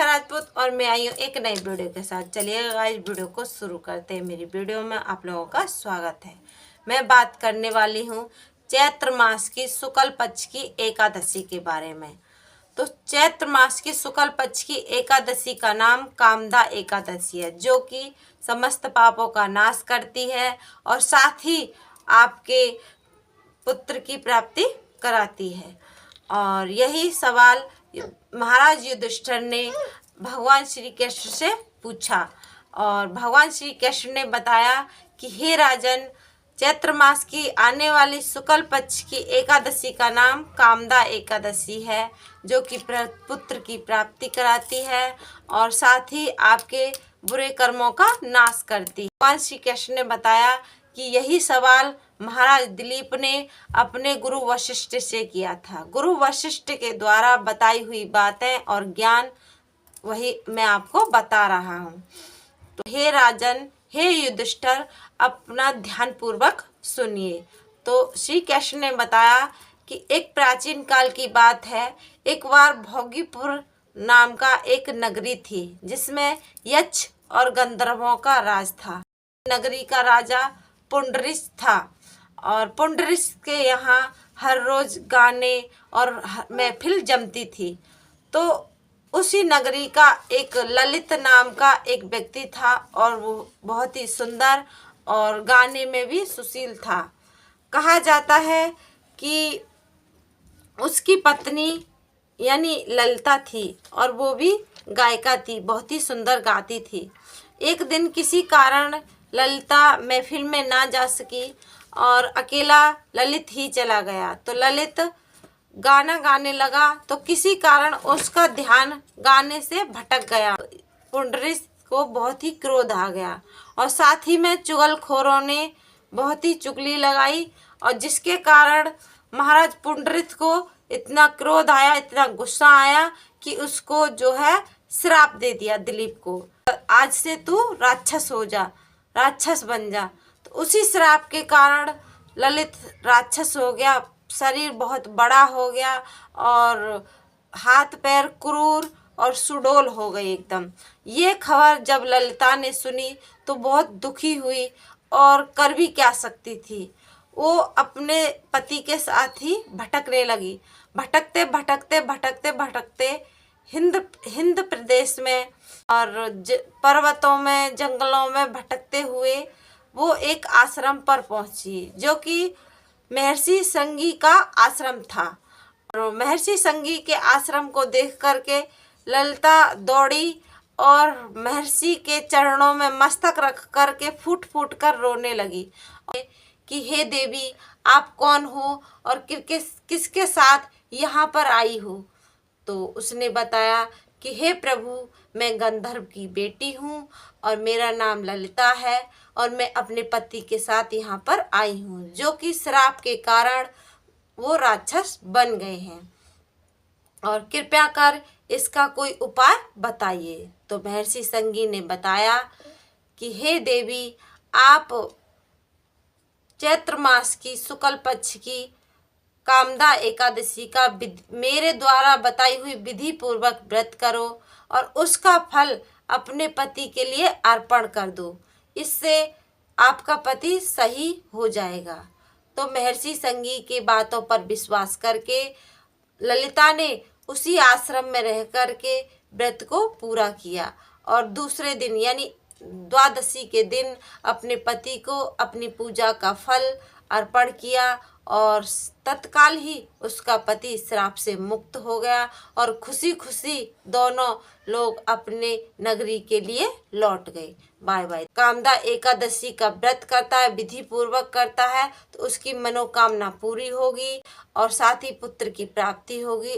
रेखा राजपूत और मैं आई हूँ एक नई वीडियो के साथ। चलिए गाइस वीडियो को शुरू करते हैं। मेरी वीडियो में आप लोगों का स्वागत है। मैं बात करने वाली हूँ चैत्र मास की शुक्ल पक्ष की एकादशी के बारे में। तो चैत्र मास की शुक्ल पक्ष की एकादशी का नाम कामदा एकादशी है, जो कि समस्त पापों का नाश करती है और साथ ही आपके पुत्र की प्राप्ति कराती है। और यही सवाल महाराज युधिष्ठिर ने भगवान श्री कृष्ण से पूछा और भगवान श्री कृष्ण ने बताया कि हे राजन, चैत्र मास की आने वाली शुक्ल पक्ष की एकादशी का नाम कामदा एकादशी है, जो कि पुत्र की प्राप्ति कराती है और साथ ही आपके बुरे कर्मों का नाश करती है। भगवान श्री कृष्ण ने बताया कि यही सवाल महाराज दिलीप ने अपने गुरु वशिष्ठ से किया था। गुरु वशिष्ठ के द्वारा बताई हुई बातें और ज्ञान वही मैं आपको बता रहा हूँ। तो हे राजन, हे युधिष्ठिर, अपना ध्यान पूर्वक सुनिए। तो श्री कृष्ण ने बताया कि एक प्राचीन काल की बात है। एक बार भोगीपुर नाम का एक नगरी थी, जिसमें यक्ष और गंधर्वों का राज था। नगरी का राजा पुंडरीक था और पुंडरीक के यहाँ हर रोज गाने और महफिल जमती थी। तो उसी नगरी का एक ललित नाम का एक व्यक्ति था और वो बहुत ही सुंदर और गाने में भी सुशील था। कहा जाता है कि उसकी पत्नी यानी ललिता थी और वो भी गायिका थी, बहुत ही सुंदर गाती थी। एक दिन किसी कारण ललिता महफिल में ना जा सकी और अकेला ललित ही चला गया। तो ललित गाना गाने लगा तो किसी कारण उसका ध्यान गाने से भटक गया। पुंडरीक को बहुत ही क्रोध आ गया और साथ ही में चुगलखोरों ने बहुत ही चुगली लगाई और जिसके कारण महाराज पुंडरीक को इतना क्रोध आया, इतना गुस्सा आया कि उसको जो है श्राप दे दिया दिलीप को, आज से तू राक्षस हो जा, राक्षस बन जा। तो उसी श्राप के कारण ललित राक्षस हो गया, शरीर बहुत बड़ा हो गया और हाथ पैर क्रूर और सुडौल हो गई एकदम। ये खबर जब ललिता ने सुनी तो बहुत दुखी हुई और कर भी क्या सकती थी। वो अपने पति के साथ ही भटकने लगी। भटकते भटकते भटकते भटकते हिंद प्रदेश में और पर्वतों में, जंगलों में भटकते हुए वो एक आश्रम पर पहुंची, जो कि महर्षि संगी का आश्रम था। और महर्षि संगी के आश्रम को देख करके ललिता दौड़ी और महर्षि के चरणों में मस्तक रख करके फूट फूट कर रोने लगी कि हे देवी, आप कौन हो और किसके साथ यहाँ पर आई हो। तो उसने बताया कि हे प्रभु, मैं गंधर्व की बेटी हूँ और मेरा नाम ललिता है और मैं अपने पति के साथ यहाँ पर आई हूँ, जो कि श्राप के कारण वो राक्षस बन गए हैं और कृपया कर इसका कोई उपाय बताइए। तो महर्षि संगी ने बताया कि हे देवी, आप चैत्र मास की शुक्ल पक्ष की कामदा एकादशी का मेरे द्वारा बताई हुई विधि पूर्वक व्रत करो और उसका फल अपने पति के लिए अर्पण कर दो, इससे आपका पति सही हो जाएगा। तो महर्षि संगी की बातों पर विश्वास करके ललिता ने उसी आश्रम में रह करके व्रत को पूरा किया और दूसरे दिन यानी द्वादशी के दिन अपने पति को अपनी पूजा का फल अर्पण किया और तत्काल ही उसका पति श्राप से मुक्त हो गया और खुशी खुशी दोनों लोग अपने नगरी के लिए लौट गए। Bye bye. कामदा एकादशी का व्रत करता है, विधि पूर्वक करता है, तो उसकी मनोकामना पूरी होगी और साथ ही पुत्र की प्राप्ति होगी।